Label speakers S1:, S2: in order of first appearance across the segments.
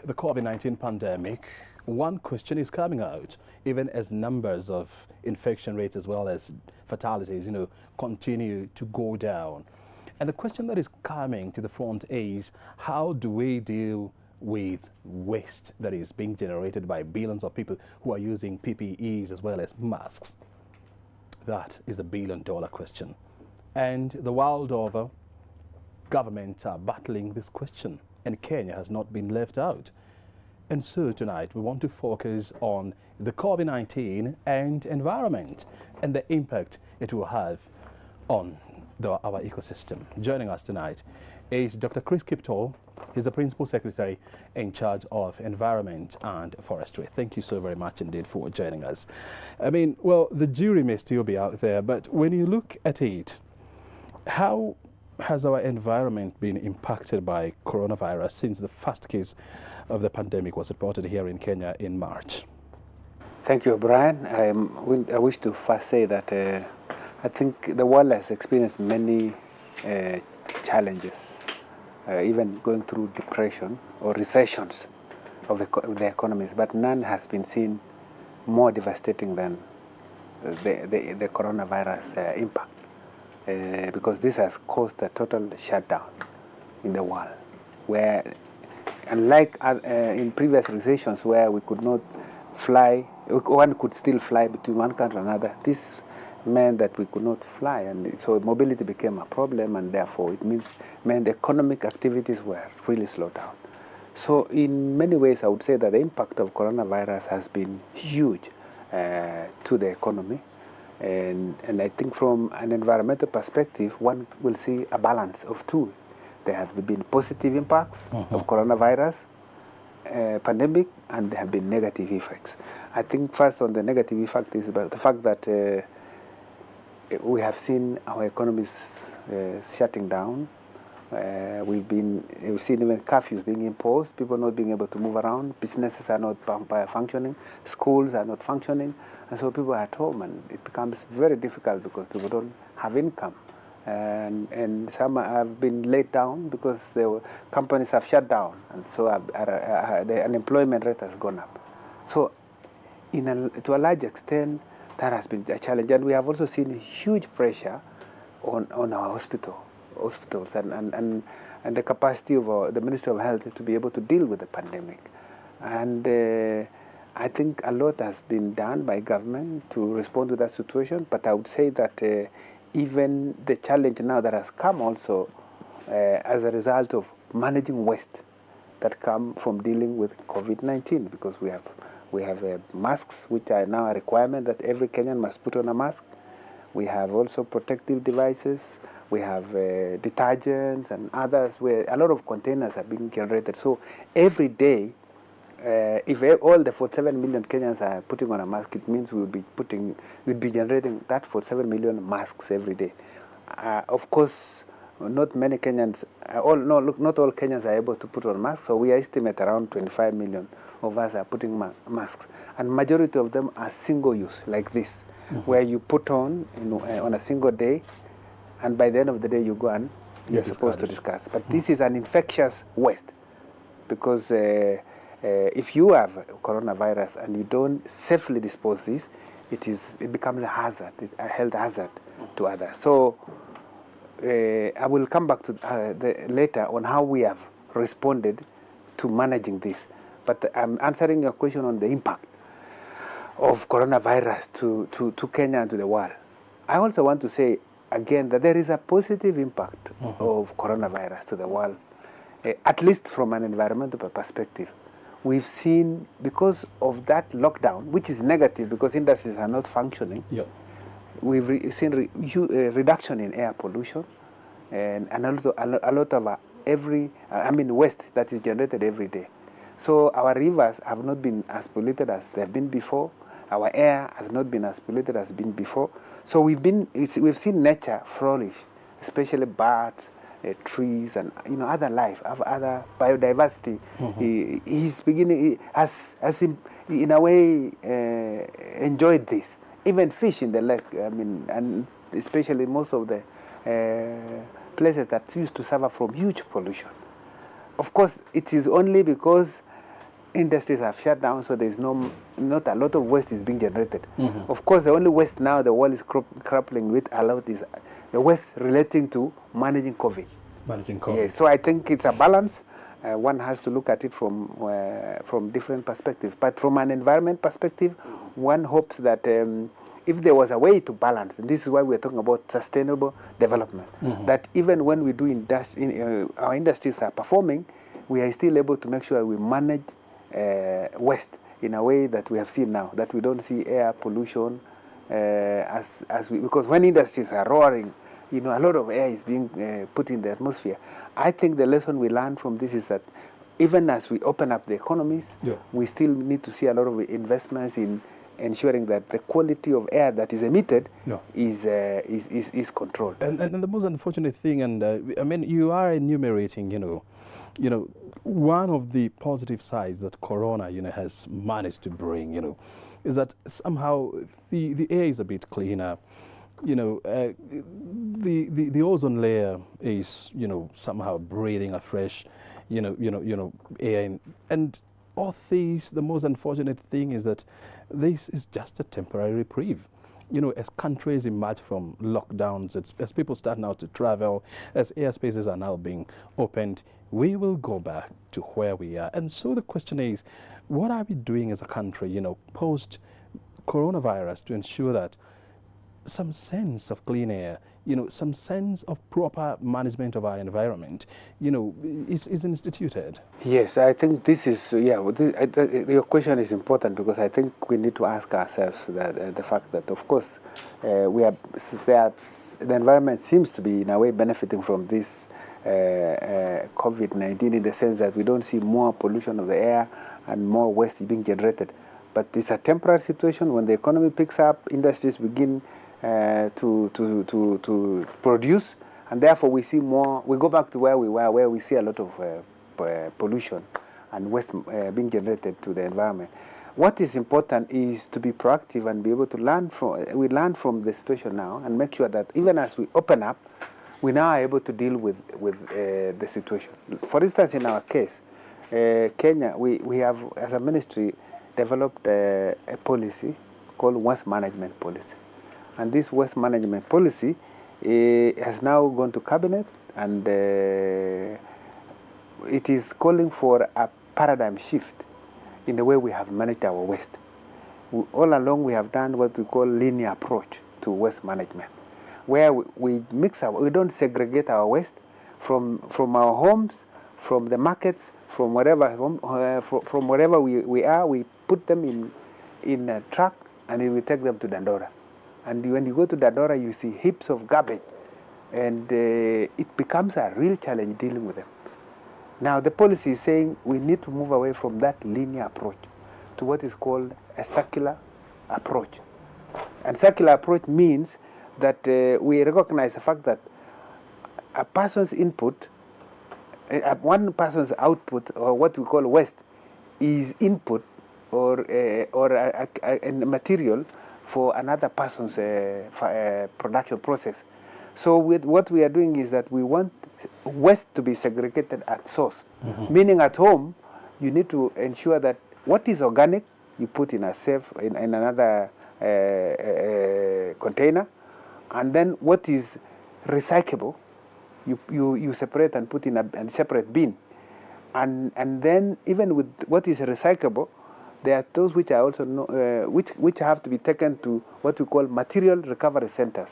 S1: the COVID-19 pandemic, one question is coming out, even as numbers of infection rates as well as fatalities, continue to go down. And the question that is coming to the front is, how do we deal with waste that is being generated by billions of people who are using PPEs as well as masks? That is a billion-dollar question. And the world over, governments are battling this question, and Kenya has not been left out. And so tonight we want to focus on the COVID-19 and environment and the impact it will have on our ecosystem. Joining us tonight is Dr. Chris Kiptoo. He's the Principal Secretary in charge of Environment and Forestry. Thank you so very much indeed for joining us. I mean, well, the jury may still be out there, but when you look at it, how has our environment been impacted by coronavirus since the first case of the pandemic was reported here in Kenya in March?
S2: Thank you, Brian. I wish to first say that I think the world has experienced many challenges, even going through depression or recessions of the economies, but none has been seen more devastating than the coronavirus impact. Because this has caused a total shutdown in the world, where unlike in previous recessions where we could not fly, one could still fly between one country and another, this meant that we could not fly, and so mobility became a problem, and therefore it meant economic activities were really slowed down. So in many ways I would say that the impact of coronavirus has been huge to the economy. And I think from an environmental perspective, one will see a balance of two. There have been positive impacts of coronavirus pandemic, and there have been negative effects. I think first on the negative effect is about the fact that we have seen our economies shutting down. We've seen even curfews being imposed, people not being able to move around, businesses are not functioning, schools are not functioning, and so people are at home, and it becomes very difficult because people don't have income. And some have been laid down because the companies have shut down, and so the unemployment rate has gone up. So to a large extent, that has been a challenge. And we have also seen huge pressure on our hospitals and the capacity of the Ministry of Health to be able to deal with the pandemic. And I think a lot has been done by government to respond to that situation, but I would say that even the challenge now that has come also as a result of managing waste that come from dealing with COVID-19, because we have masks, which are now a requirement that every Kenyan must put on a mask. We have also protective devices. We have detergents and others where a lot of containers are being generated. So every day, if all the 47 million Kenyans are putting on a mask, it means we'll be generating that 47 million masks every day. Of course, not many Kenyans, not all Kenyans are able to put on masks, so we estimate around 25 million of us are putting masks. And majority of them are single use, like this, where you put on a single day, and by the end of the day you go and you're supposed to discuss. But this is an infectious waste, because if you have coronavirus and you don't safely dispose this, it becomes a hazard, a health hazard to others. So I will come back to later on how we have responded to managing this. But I'm answering your question on the impact of coronavirus to Kenya and to the world. I also want to say again that there is a positive impact of coronavirus to the world, at least from an environmental perspective. We've seen, because of that lockdown, which is negative because industries are not functioning, we've seen reduction in air pollution and a lot of waste that is generated every day. So our rivers have not been as polluted as they've been before. Our air has not been as polluted as been before. So we've seen nature flourish, especially birds, trees, and other life, other biodiversity. Has in a way enjoyed this. Even fish in the lake. And especially most of the places that used to suffer from huge pollution. Of course, it is only because industries have shut down, so there's not a lot of waste is being generated. Of course, the only waste now the world is grappling with a lot is the waste relating to managing COVID.
S1: Managing COVID.
S2: Yes, so I think it's a balance. One has to look at it from different perspectives. But from an environment perspective, one hopes that if there was a way to balance, and this is why we're talking about sustainable development, that even when we do our industries are performing, we are still able to make sure we manage waste in a way that we have seen now, that we don't see air pollution because when industries are roaring, a lot of air is being put in the atmosphere. I think the lesson we learned from this is that even as we open up the economies, we still need to see a lot of investments in ensuring that the quality of air that is emitted is controlled.
S1: And the most unfortunate thing, and I mean, you are enumerating, one of the positive sides that Corona, has managed to bring, is that somehow the air is a bit cleaner. The ozone layer is, somehow breathing a fresh, air. And all these, the most unfortunate thing is that this is just a temporary reprieve. As countries emerge from lockdowns, as people start now to travel, as airspaces are now being opened, we will go back to where we are. And so the question is, what are we doing as a country, post-coronavirus to ensure that some sense of clean air, some sense of proper management of our environment, is instituted?
S2: Yes, I think this is, your question is important because I think we need to ask ourselves that the fact that, of course, the environment seems to be, in a way, benefiting from this COVID-19 in the sense that we don't see more pollution of the air and more waste being generated. But it's a temporary situation. When the economy picks up, industries begin to produce, and therefore we see more. We go back to where we were, where we see a lot of pollution and waste being generated to the environment. What is important is to be proactive and be able to learn from. We learn from the situation now and make sure that even as we open up, we now are able to deal with the situation. For instance, in our case, Kenya, we have, as a ministry, developed a policy called waste management policy. And this waste management policy has now gone to cabinet, and it is calling for a paradigm shift in the way we have managed our waste. All along we have done what we call linear approach to waste management, where we don't segregate our waste from our homes, from the markets, from wherever we are. We put them in a truck and we take them to Dandora. And when you go to Dandora, you see heaps of garbage, and it becomes a real challenge dealing with them. Now, the policy is saying we need to move away from that linear approach to what is called a circular approach. And circular approach means that we recognize the fact that a person's input, one person's output, or what we call waste, is input or a material for another person's production process. So what we are doing is that we want waste to be segregated at source. Meaning at home, you need to ensure that what is organic, you put in a safe, in another container, and then what is recyclable, you separate and put in a separate bin. And then even with what is recyclable, there are those which are also which have to be taken to what we call material recovery centers.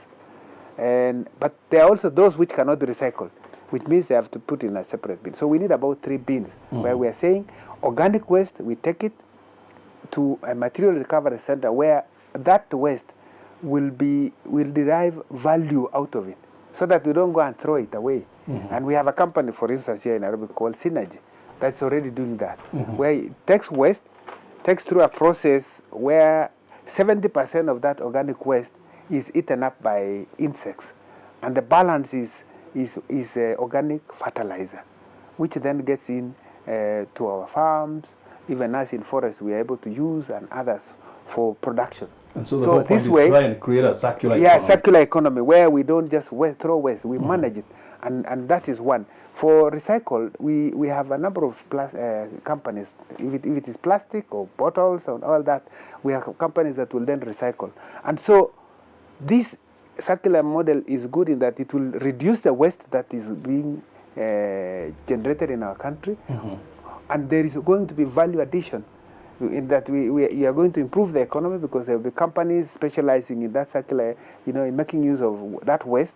S2: But there are also those which cannot be recycled, which means they have to put in a separate bin. So we need about 3 bins where we are saying organic waste, we take it to a material recovery center where that waste will derive value out of it, so that we don't go and throw it away. And we have a company, for instance, here in Nairobi called Synergy that's already doing that, where it takes waste, takes through a process where 70% of that organic waste is eaten up by insects, and the balance is organic fertilizer, which then gets in to our farms. Even us in forests, we are able to use, and others for production.
S1: And so the whole point is try and create a circular economy.
S2: Circular economy where we don't just throw waste, we manage it. and that is one. For recycle, we have a number of companies. If it is plastic or bottles and all that, we have companies that will then recycle. And so this circular model is good in that it will reduce the waste that is being generated in our country, and there is going to be value addition in that we are going to improve the economy, because there will be companies specializing in that circular, in making use of that waste,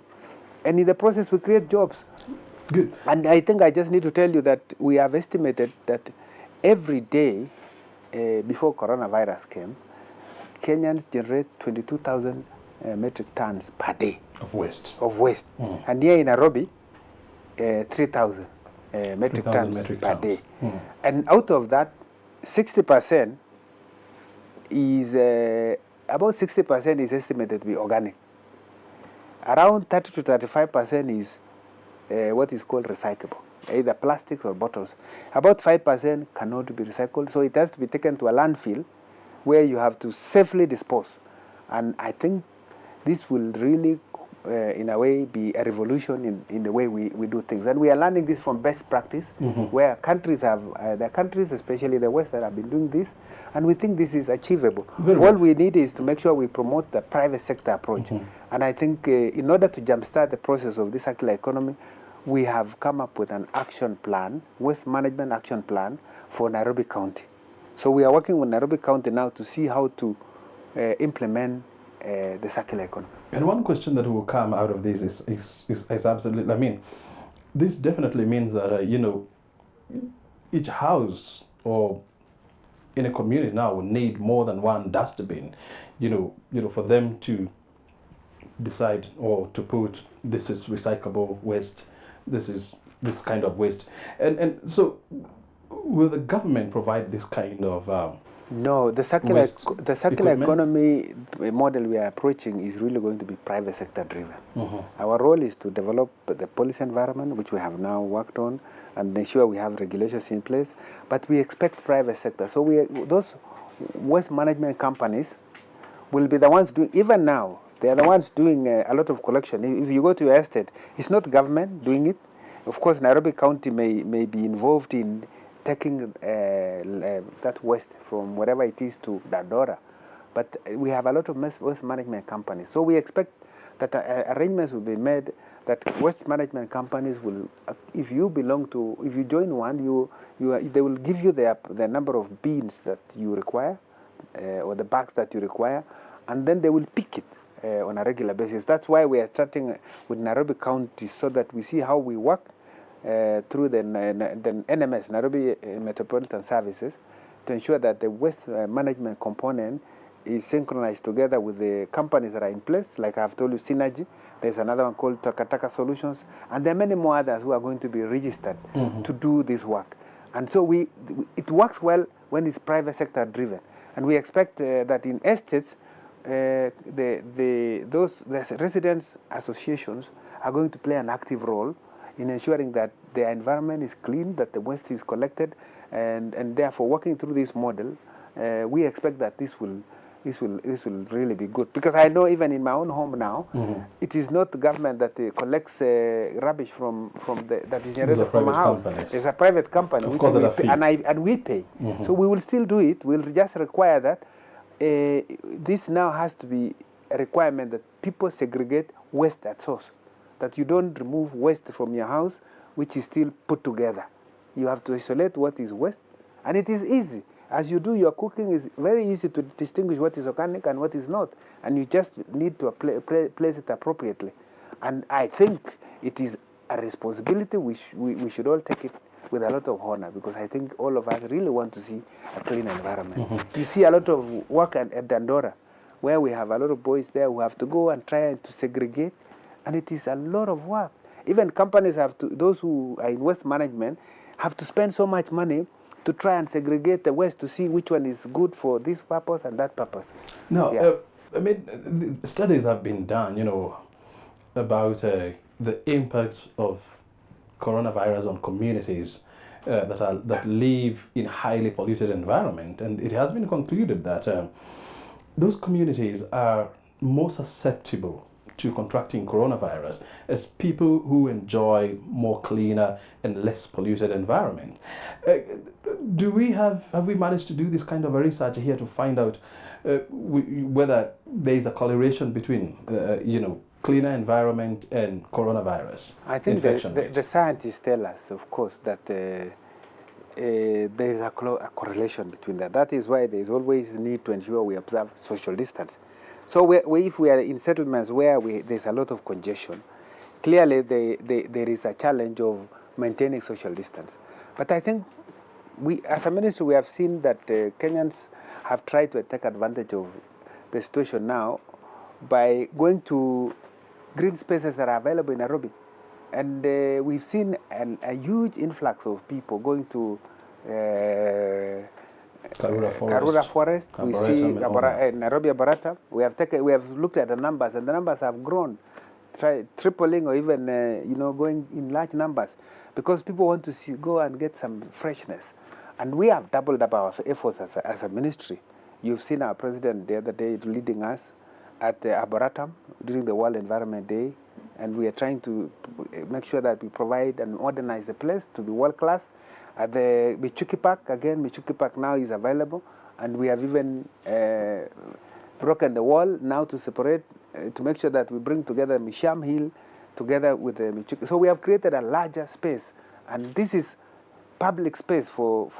S2: and in the process we create jobs.
S1: Good.
S2: And I think I just need to tell you that we have estimated that every day before coronavirus came, Kenyans generate 22,000 metric tons per day
S1: Of waste.
S2: And here in Nairobi, 3,000 metric tons per day. And out of that, 60% is about 60% is estimated to be organic. Around 30 to 35% is what is called recyclable, either plastics or bottles. About 5% cannot be recycled, so it has to be taken to a landfill where you have to safely dispose. And I think this will really, in a way, be a revolution in the way we do things. And we are learning this from best practice, where countries have, the countries, especially the West, that have been doing this, and we think this is achievable. All we need is to make sure we promote the private sector approach. And I think in order to jumpstart the process of this circular economy, we have come up with an action plan, waste management action plan for Nairobi County. So we are working with Nairobi County now to see how to implement the circular economy.
S1: And one question that will come out of this is absolutely, I mean, this definitely means that, each house or in a community now will need more than one dustbin, for them to decide or to put this is recyclable waste, this is this kind of waste. And so will the government provide this kind of
S2: no, the circular economy model we are approaching is really going to be private sector driven. Our role is to develop the policy environment, which we have now worked on, and ensure we have regulations in place. But we expect private sector. So those waste management companies will be the ones doing, even now, they are the ones doing a lot of collection. If you go to your estate, it's not government doing it. Of course, Nairobi County may be involved in taking that waste from wherever it is to Dandora. But we have a lot of waste management companies. So we expect that arrangements will be made that waste management companies will, if you join one, they will give you the number of bins that you require, or the bags that you require, and then they will pick it on a regular basis. That's why we are starting with Nairobi County, so that we see how we work through the NMS, Nairobi Metropolitan Services, to ensure that the waste management component is synchronized together with the companies that are in place. Like I've told you, Synergy. There's another one called Takataka Solutions, and there are many more others who are going to be registered to do this work. And so it works well when it's private sector driven, and we expect that in estates, the residents associations are going to play an active role in ensuring that the environment is clean, that the waste is collected, and therefore working through this model, we expect that this will really be good. Because I know even in my own home now, it is not the government that collects rubbish that is generated from a house. It's a private company,
S1: of course,
S2: and we pay. So we will still do it. We'll just require that. This now has to be a requirement that people segregate waste at source, that you don't remove waste from your house which is still put together. You have to isolate what is waste, and it is easy. As you do your cooking, it's very easy to distinguish what is organic and what is not, and you just need to place it appropriately. And I think it is a responsibility we should all take it with a lot of honor, because I think all of us really want to see a clean environment. You see a lot of work at Dandora, where we have a lot of boys there who have to go and try to segregate, and it is a lot of work. Even companies those who are in waste management have to spend so much money to try and segregate the waste to see which one is good for this purpose and that purpose.
S1: No, I mean, studies have been done, about the impact of coronavirus on communities that live in highly polluted environment, and it has been concluded that those communities are more susceptible to contracting coronavirus as people who enjoy more cleaner and less polluted environment. Do we have we managed to do this kind of a research here to find out whether there is a correlation between cleaner environment and coronavirus
S2: I think
S1: infection
S2: the
S1: rate?
S2: scientists tell us, of course, that there is a correlation between that. That is why there is always need to ensure we observe social distance. So if we are in settlements where there's a lot of congestion, clearly there is a challenge of maintaining social distance. But I think we, as a ministry, we have seen that Kenyans have tried to take advantage of the situation now by going to green spaces that are available in Nairobi. And we've seen a huge influx of people going to Karura Forest. We see Nairobi Abarata. We have looked at the numbers, and the numbers have grown, tripling or even going in large numbers, because people want to go and get some freshness. And we have doubled up our efforts as a ministry. You've seen our president the other day leading us at Abaratam during the World Environment Day, and we are trying to make sure that we provide and modernize the place to be world class. At the Michuki Park, again, Michuki Park now is available, and we have even broken the wall now to separate, to make sure that we bring together Misham Hill together with the Michuki. So we have created a larger space, and this is public space for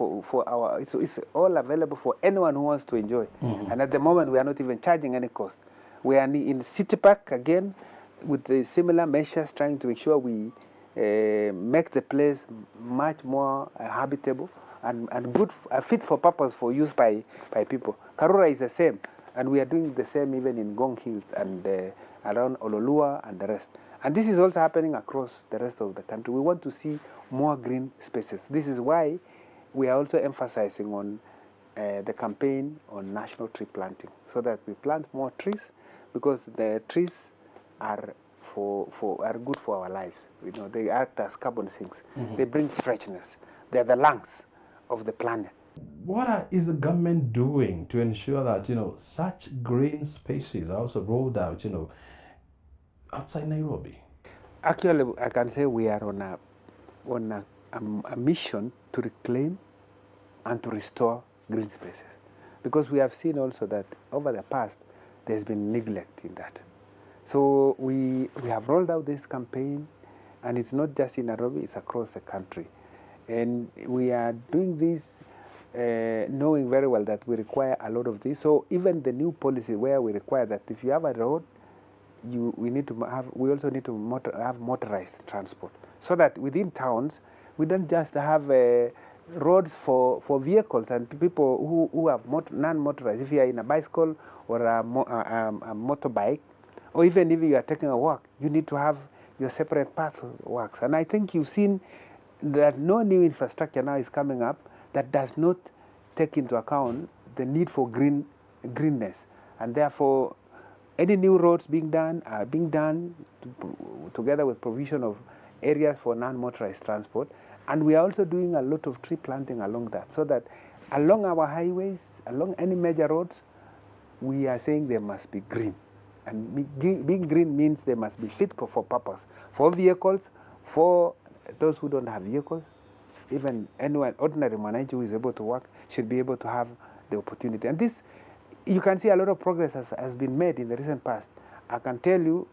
S2: our, it's all available for anyone who wants to enjoy. Mm-hmm. And at the moment, we are not even charging any cost. We are in City Park again with the similar measures, trying to ensure we make the place much more habitable and good, fit for purpose for use by people. Karura is the same, and we are doing the same even in Gong Hills and around Ololua and the rest. And this is also happening across the rest of the country. We want to see more green spaces. This is why we are also emphasizing on the campaign on national tree planting, so that we plant more trees, because the trees are good for our lives. They act as carbon sinks. Mm-hmm. They bring freshness. They are the lungs of the planet.
S1: What is the government doing to ensure that such green spaces are also rolled out outside Nairobi?
S2: Actually, I can say we are on a mission to reclaim and to restore green spaces, because we have seen also that over the past there's been neglect in that. So we have rolled out this campaign, and it's not just in Nairobi, it's across the country. And we are doing this knowing very well that we require a lot of this. So even the new policy where we require that if you have a road, we also need to have motorized transport, so that within towns we don't just have roads for vehicles and people who have non-motorized. If you are in a bicycle or a motorbike, or even if you are taking a walk, you need to have your separate path walks. And I think you've seen that no new infrastructure now is coming up that does not take into account the need for greenness. And therefore, any new roads being done are being done together with provision of areas for non-motorized transport. And we are also doing a lot of tree planting along that, so that along our highways, along any major roads, we are saying they must be green. And being green means they must be fit for purpose, for vehicles, for those who don't have vehicles. Even anyone, ordinary mwananchi who is able to work, should be able to have the opportunity. And this, you can see a lot of progress has been made in the recent past. I can tell you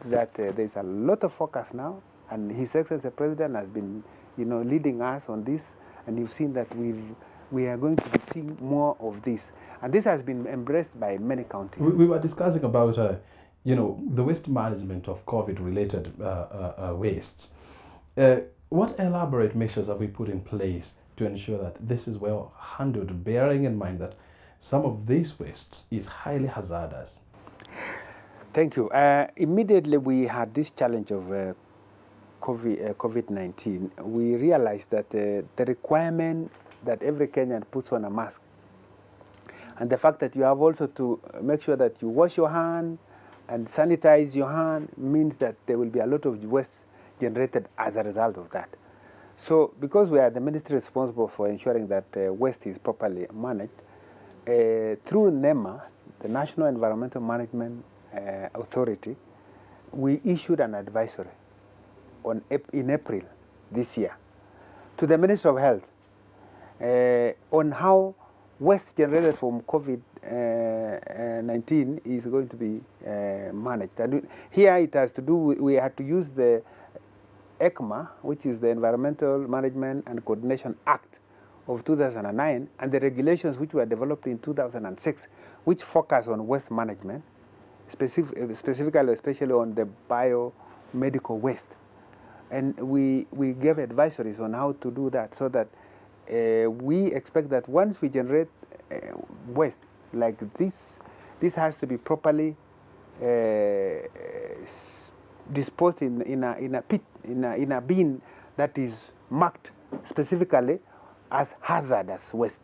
S2: that there's a lot of focus now, and His Excellency the President has been leading us on this, and you've seen that we are going to be seeing more of this. And this has been embraced by many counties.
S1: We were discussing about, the waste management of COVID-related waste. What elaborate measures have we put in place to ensure that this is well handled, bearing in mind that some of these wastes is highly hazardous?
S2: Thank you. Immediately we had this challenge of COVID-19. We realized that the requirement that every Kenyan puts on a mask, and the fact that you have also to make sure that you wash your hand and sanitize your hand, means that there will be a lot of waste generated as a result of that. So because we are the ministry responsible for ensuring that waste is properly managed, through NEMA, the National Environmental Management Authority, we issued an advisory in April this year to the Ministry of Health on how waste generated from COVID-19 is going to be managed. And here it has to do, we had to use the ECMA, which is the Environmental Management and Coordination Act of 2009, and the regulations which were developed in 2006, which focus on waste management, specifically, especially on the biomedical waste. And we gave advisories on how to do that, so that we expect that once we generate waste like this has to be properly disposed in a pit, in a bin that is marked specifically as hazardous waste.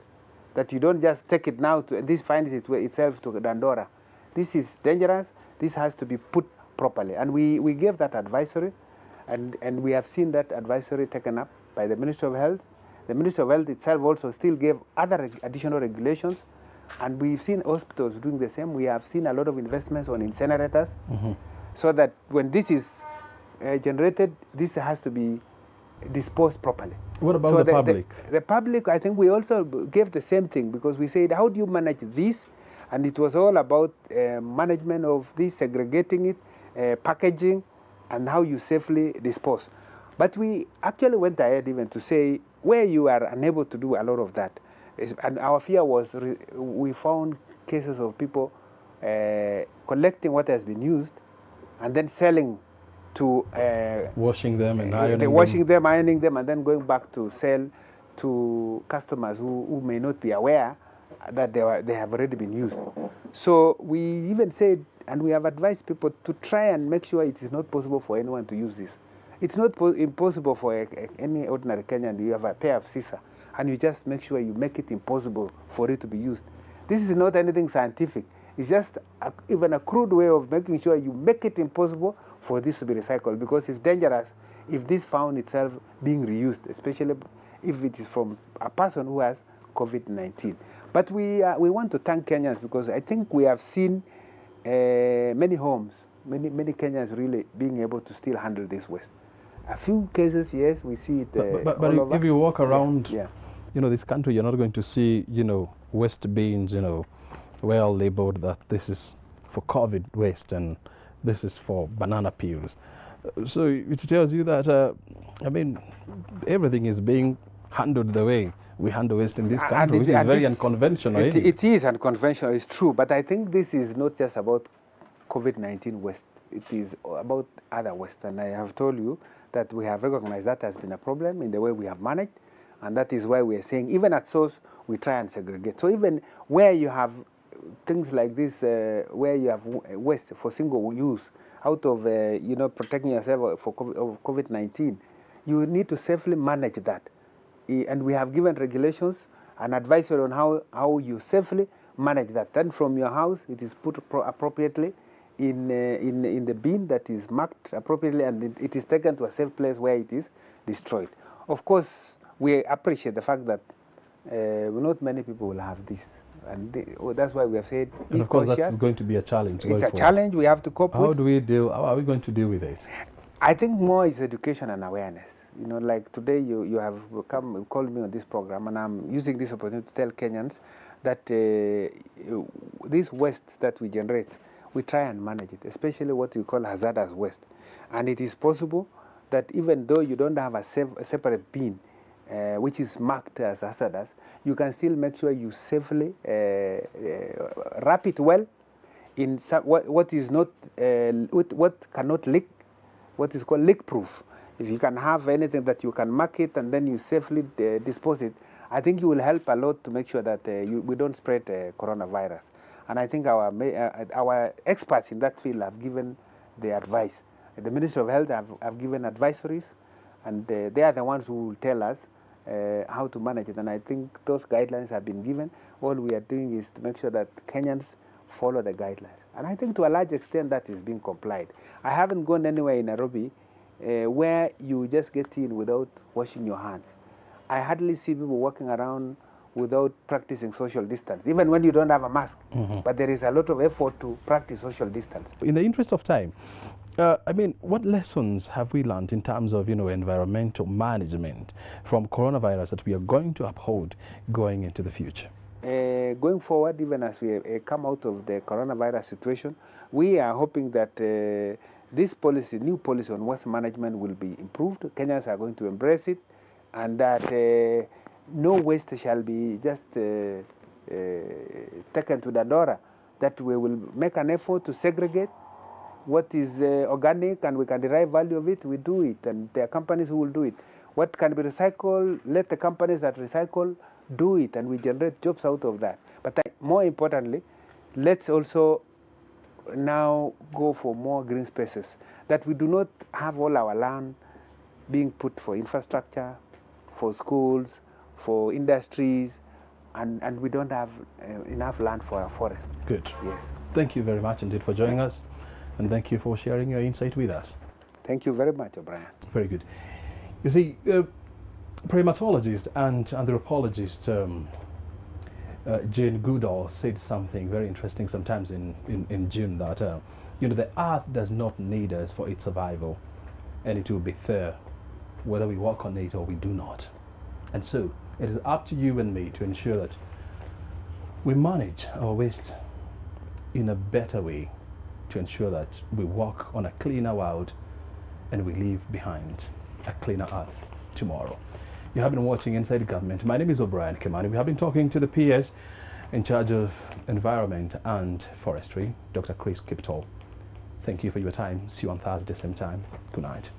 S2: That you don't just take it now to this finds itself to Dandora. This is dangerous. This has to be put properly, and we gave that advisory, and we have seen that advisory taken up by the Ministry of Health. The Ministry of Health itself also still gave other additional regulations, and we've seen hospitals doing the same. We have seen a lot of investments on incinerators, so that when this is generated, this has to be disposed properly.
S1: What about the public?
S2: The public, I think we also gave the same thing, because we said, how do you manage this? And it was all about management of this, segregating it, packaging, and how you safely dispose. But we actually went ahead even to say, where you are unable to do a lot of that, and our fear was we found cases of people collecting what has been used and then selling to
S1: washing them and ironing
S2: ironing them, and then going back to sell to customers who may not be aware that they have already been used. So we even said, and we have advised people to try and make sure it is not possible for anyone to use this. It's not impossible for any ordinary Kenyan. You have a pair of scissors, and you just make sure you make it impossible for it to be used. This is not anything scientific. It's just even a crude way of making sure you make it impossible for this to be recycled, because it's dangerous if this found itself being reused, especially if it is from a person who has COVID-19. But we want to thank Kenyans, because I think we have seen many homes, many Kenyans really being able to still handle this waste. A few cases, yes, we see it.
S1: But if you walk around, this country, you're not going to see, waste bins, well labeled that this is for COVID waste and this is for banana peels. So it tells you that, everything is being handled the way we handle waste in this country, which is very unconventional.
S2: It is unconventional, it's true, but I think this is not just about COVID-19 waste. It is about other waste, and I have told you that we have recognized that has been a problem in the way we have managed, and that is why we are saying, even at source, we try and segregate. So even where you have things like this, where you have waste for single use, out of protecting yourself for COVID-19, you need to safely manage that. And we have given regulations and advisory on how you safely manage that. Then from your house, it is put appropriately in the bin that is marked appropriately, and it is taken to a safe place where it is destroyed. Of course, we appreciate the fact that not many people will have this. And that's why we have said,
S1: and of course, that's going to be a challenge.
S2: It's a challenge we have to cope with.
S1: How are we going to deal with it?
S2: I think more is education and awareness. Like today you have called me on this program, and I'm using this opportunity to tell Kenyans that this waste that we generate, we try and manage it, especially what we call hazardous waste. And it is possible that even though you don't have a separate bin, which is marked as hazardous, you can still make sure you safely wrap it well in what is not what cannot leak, what is called leak-proof. If you can have anything that you can mark it and then you safely dispose it, I think you will help a lot to make sure that we don't spread coronavirus. And I think our experts in that field have given the advice. The Ministry of Health have given advisories, and they are the ones who will tell us how to manage it. And I think those guidelines have been given. All we are doing is to make sure that Kenyans follow the guidelines. And I think to a large extent that is being complied. I haven't gone anywhere in Nairobi where you just get in without washing your hands. I hardly see people walking around without practicing social distance, even when you don't have a mask. But there is a lot of effort to practice social distance.
S1: In the interest of time, I mean, what lessons have we learned in terms of, environmental management from coronavirus that we are going to uphold going into the future?
S2: Going forward, even as we come out of the coronavirus situation, we are hoping that this policy, new policy on waste management will be improved. Kenyans are going to embrace it, and that no waste shall be just taken to the door. That we will make an effort to segregate what is organic and we can derive value of it, we do it, and there are companies who will do it. What can be recycled, let the companies that recycle do it, and we generate jobs out of that. But more importantly, let's also now go for more green spaces, that we do not have all our land being put for infrastructure, for schools, for industries, and we don't have enough land for our forest.
S1: Good.
S2: Yes.
S1: Thank you very much indeed for joining us, and thank you for sharing your insight with us.
S2: Thank you very much, O'Brien.
S1: Very good. You see, primatologist and anthropologist Jane Goodall said something very interesting sometimes in June, that the earth does not need us for its survival, and it will be there whether we walk on it or we do not. And so it is up to you and me to ensure that we manage our waste in a better way, to ensure that we walk on a cleaner world and we leave behind a cleaner earth tomorrow. You have been watching Inside Government. My name is O'Brien Kimani. We have been talking to the PS in charge of environment and forestry, Dr. Chris Kiptol. Thank you for your time. See you on Thursday, same time. Good night.